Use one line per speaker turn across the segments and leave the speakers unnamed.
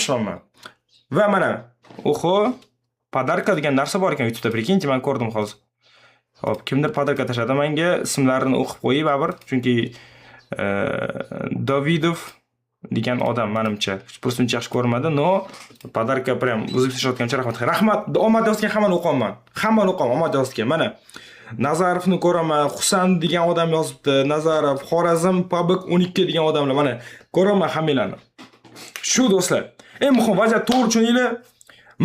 yozishmayman. Va mana, oho, podarka degan narsa bor ekan YouTube'da, prekinchi, men ko'rdim hozir. Hop, kimdir podarka tashladi menga, ismlarini o'qib qo'yib baribir, chunki Davidov degan odam menimcha просто uncha yaxshi ko'rmadi. No, podarka prям o'zib tashlayotgancha rahmat. Rahmat, omad yozgan hammani o'qaman. Hammani o'qaman, omad yozgan. Mana Nazarovni ko'raman, Husan degan odam yozibdi. Nazarov, Xorazm, Pabik 12 degan odamlar. Mana ko'raman hammalarni. Shu do'stlar. Eng muhim vaziyat to'g'ri tushuninglar.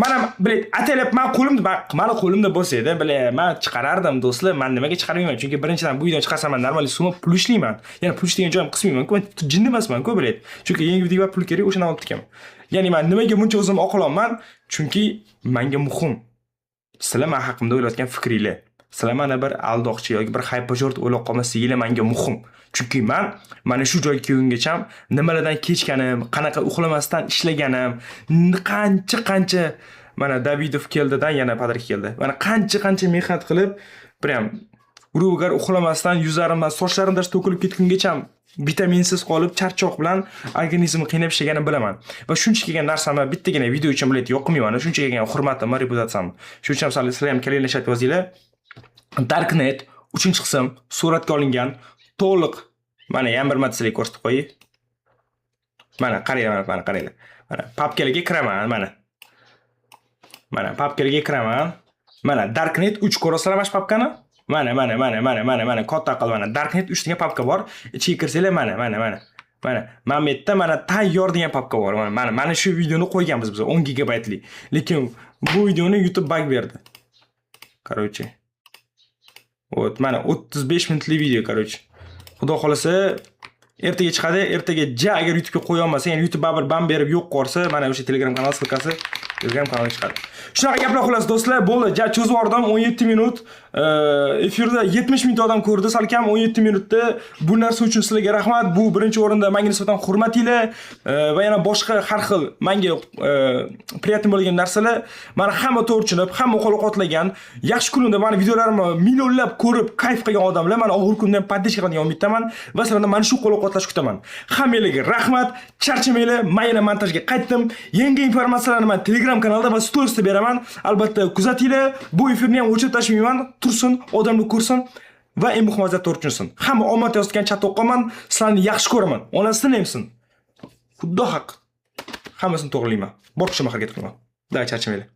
Mana bilet atalab mani qo'limda bo'lsa edi, men chiqarardim do'stlar. Men nimaga chiqarmayman? Chunki birinchidan bu videoni chiqarsam men normal summa pul ishlayman. Ya'ni pul ishlaygan joyim qismayman-ku, men jinni emasman-ku bilet. Chunki yangi videoga pul kerak, o'shani olib tikaman. Ya'ni men nimaga buncha o'zim oqilolman? Chunki menga muhim. Sizlar men haqimda o'ylayotgan fikringlar. Sizlar meni bir aldoqchi yoki bir haypajort o'ylab qolmasliginglar menga muhim. Chunki men mana shu joyga kelgungacha nimalardan kechganim, qanaqa uxlamasdan ishlaganim, qancha mana Davidov keldidan yana podarka keldi. Mana qancha mehnat qilib, prям urugar uxlamasdan yuzlarimdan sochlarimdan to'kilib ketgungacha vitaminsiz qolib, charchoq bilan organizmni qiynab ishlaganim bilaman. Va shuncha kelgan narsamni bittagina video uchun bilet yoqmayman. Shuncha kelgan hurmatim, reputatsiyam. Shuning uchun sizlar ham kelinglar chat yozinglar. Darknet 3-qism suratga olingan to'liq. Mana ham bir marta sizlarga ko'rsatib qo'yay. Mana qaranglar, mana qaranglar. Mana papkalarga kiraman, mana. Mana papkalarga kiraman. Mana Darknet 3 ko'rasizlar mana shu papkani? Mana katta qilib mana Darknet 3 degan papka bor. Ichiga kirsanglar mana. Mana bu yerda mana tayyor degan papka bor. Mana shu videoni qo'yganmiz biz 10 gigabaytli. Lekin bu videoni YouTube bug berdi. Короче. Вот, mana 35 minutlik video, короче. Xudo xolasa ertaga chiqadi. Ertaga agar YouTube'ga qo'ya olmasa, ya'ni YouTube baribir ban berib yo'q qolsa, mana o'sha Telegram kanal silkasi Telegram kanaliga chiqadi. Shunaqa gaplar xolos do'stlar, bo'ldi. Cho'zib yubordim 17 minut. Efirda 70 ming odam ko'rdi, salkam 17 minutda. Bu narsa uchun sizlarga rahmat. Bu birinchi o'rinda menga nisbatan hurmatinglar va yana boshqa har xil menga приятный bo'lgan narsalar. Meni hamma to'g'ri tushunib, hamma qo'l-qo'tlagan, yaxshi kunimda meni videolarimni millionlab ko'rib, kayf qilgan odamlar, meni og'ir kunda ham podдержка qiladigan umiddaman va sizlardan mana shu qo'l-qo'tlash kutaman. Hammalarga rahmat. Charchamanglar. Men yana montajga qaytdim. Yangi informatsiyalarni men Telegram kanalda va storiesda beraman. Albatta kuzatinglar. Bu efirni ham o'chirib tashlayman. Tursin, odamni ko'rsin va eng muhim vaziyat to'g'ri tushunsin. Hamma omad yozgan chat o'qaman, sizlarni yaxshi ko'raman. Onasini emsin. Xudo haq. Hammasini to'g'rilayman. Boshqa mahal ketib qolaman. Da charchamaylar.